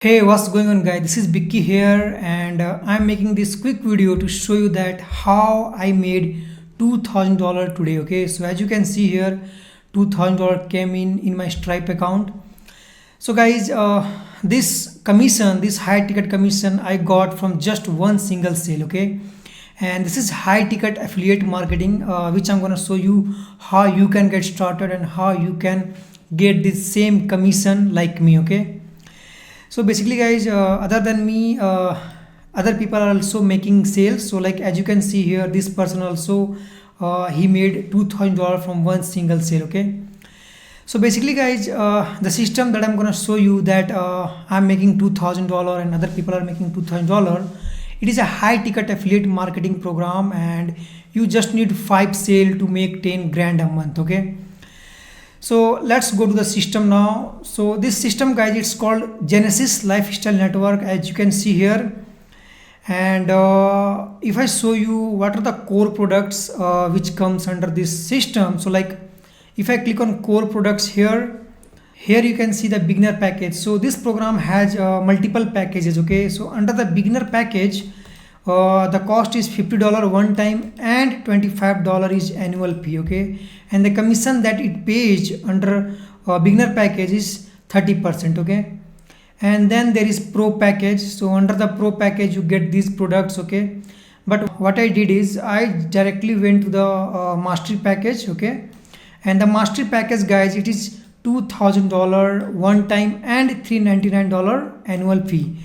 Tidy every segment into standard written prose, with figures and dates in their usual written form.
Hey, what's going on guys? This is Bicky here and I'm making this quick video to show you that how I made $2,000 today. Okay, so as you can see here, $2,000 came in my Stripe account. So guys, this commission, this high ticket commission I got from just one single sale. Okay, and this is high ticket affiliate marketing, which I'm gonna show you how you can get started and how you can get this same commission like me. Okay, so basically guys, other than me, other people are also making sales. So like as you can see here, this person also he made $2,000 from one single sale. Okay, so basically guys, the system that I'm gonna show you, that I'm making $2,000 and other people are making $2,000. It is a high ticket affiliate marketing program, and you just need 5 sale to make 10 grand a month. Okay, so let's go to the system now. So this system guys, it's called Genesis Lifestyle Network, as you can see here. And if I show you what are the core products which comes under this system, so like if I click on core products here, you can see the beginner package. So this program has multiple packages. Okay, so under the beginner package, the cost is $50 one time and $25 is annual fee. Okay, and the commission that it pays under beginner package is 30%. Okay, and then there is pro package. So under the pro package you get these products. Okay, but what I did is I directly went to the mastery package. Okay, and the mastery package guys, it is $2,000 one time and $399 annual fee.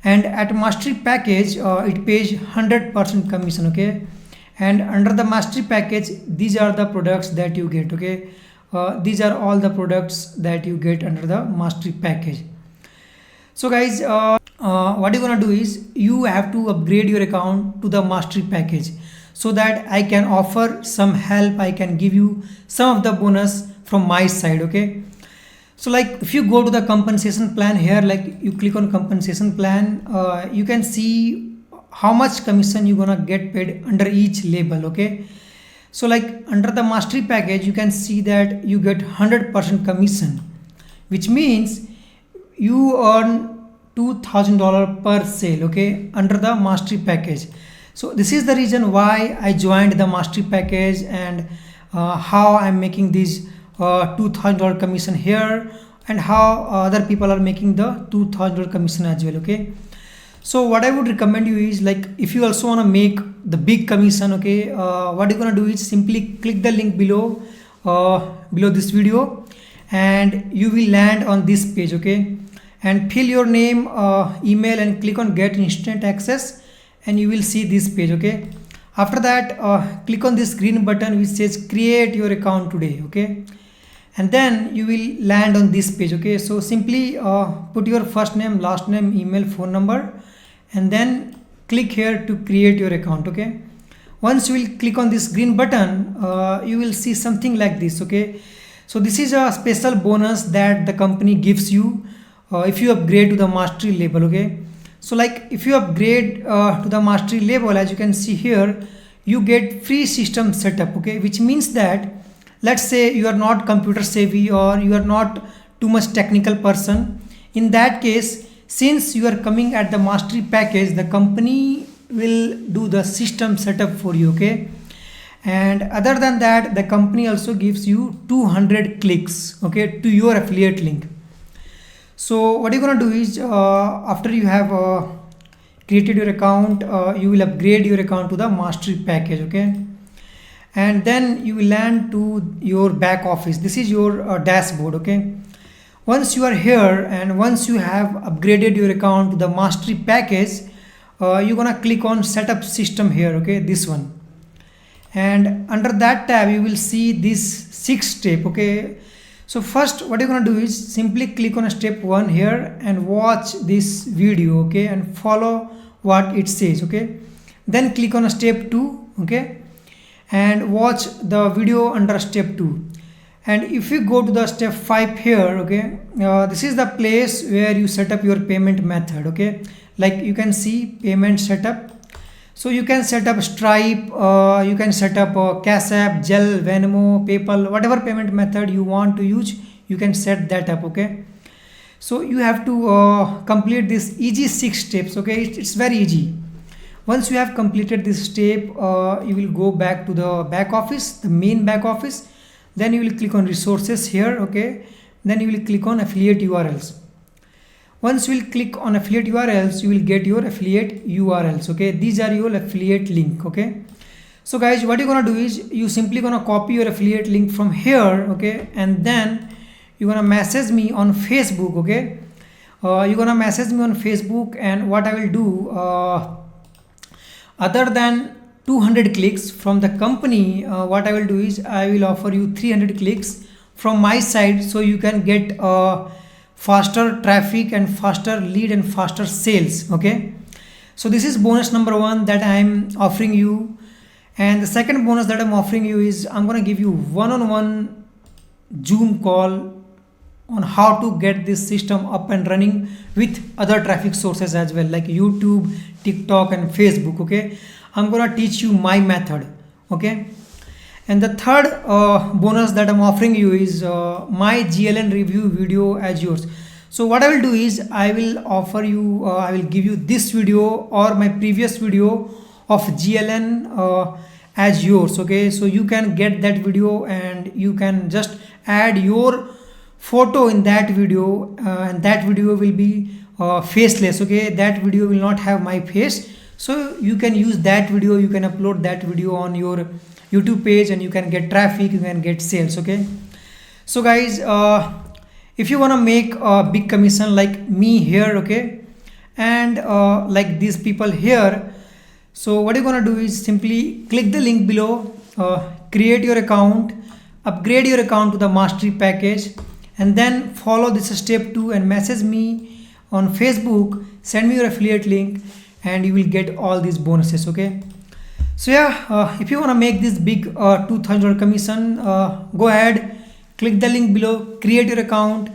And at mastery package, it pays 100% commission. Okay, and under the mastery package, these are the products that you get. Okay, these are all the products that you get under the mastery package. So guys, what you're gonna do is you have to upgrade your account to the mastery package, so that I can offer some help, I can give you some of the bonus from my side. Okay, so like if you go to the compensation plan here, like you click on compensation plan, you can see how much commission you're gonna get paid under each label. Okay, so like under the mastery package, you can see that you get 100% commission, which means you earn $2,000 per sale. Okay, under the mastery package. So this is the reason why I joined the mastery package, and how I'm making this $2,000 commission here, and how other people are making the $2,000 commission as well. Okay, so what I would recommend you is, like if you also want to make the big commission, okay, what you're gonna do is simply click the link below, below this video, and you will land on this page. Okay, and fill your name, email, and click on get instant access, and you will see this page. Okay, after that, click on this green button which says create your account today. Okay, and then you will land on this page. Okay, so simply put your first name, last name, email, phone number, and then click here to create your account. Okay, once you will click on this green button, you will see something like this. Okay, so this is a special bonus that the company gives you if you upgrade to the mastery level. Okay, so like if you upgrade to the mastery level, as you can see here, you get free system setup. Okay, which means that, let's say you are not computer savvy or you are not too much technical person. In that case, since you are coming at the mastery package, the company will do the system setup for you. Okay, and other than that, the company also gives you 200 clicks, okay, to your affiliate link. So what you're gonna do is, after you have created your account, you will upgrade your account to the mastery package. Okay, and then you will land to your back office. This is your dashboard. Okay, once you are here and once you have upgraded your account to the mastery package, you're gonna click on setup system here. Okay, this one, and under that tab you will see this 6 step. Okay, so first what you're gonna do is simply click on step 1 here and watch this video. Okay, and follow what it says. Okay, then click on step 2. Okay, and watch the video under step 2. And if you go to the step 5 here, okay, this is the place where you set up your payment method. Okay, like you can see payment setup. So you can set up Stripe, you can set up Cash App, Zelle, Venmo, PayPal, whatever payment method you want to use, you can set that up. Okay, So you have to complete this easy 6 steps. Okay, it's very easy. Once you have completed this step, you will go back to the back office, the main back office. Then you will click on resources here. Okay, then you will click on affiliate URLs. Once you will click on affiliate URLs, you will get your affiliate URLs. Okay, these are your affiliate link. Okay, so guys, what you're gonna do is you simply gonna copy your affiliate link from here. Okay, and then you're gonna message me on Facebook. Okay, you're gonna message me on Facebook, and what I will do, other than 200 clicks from the company, what I will do is I will offer you 300 clicks from my side, so you can get faster traffic and faster lead and faster sales. Okay, so this is bonus number one that I am offering you. And the second bonus that I'm offering you is I'm gonna give you one-on-one Zoom call on how to get this system up and running with other traffic sources as well, like YouTube, TikTok and Facebook. Okay, I'm gonna teach you my method. Okay, and the third bonus that I'm offering you is my GLN review video as yours. So what I will do is I will offer you, I will give you this video or my previous video of GLN as yours. Okay, so you can get that video and you can just add your photo in that video, and that video will be faceless. Okay, that video will not have my face, so you can use that video, you can upload that video on your YouTube page and you can get traffic, you can get sales. Okay, so guys, if you want to make a big commission like me here, okay, and like these people here, so what you're gonna do is simply click the link below, create your account, upgrade your account to the mastery package, and then follow this step 2 and message me on Facebook, send me your affiliate link, and you will get all these bonuses. Okay, so yeah, if you want to make this big $2,000 commission, go ahead, click the link below, create your account,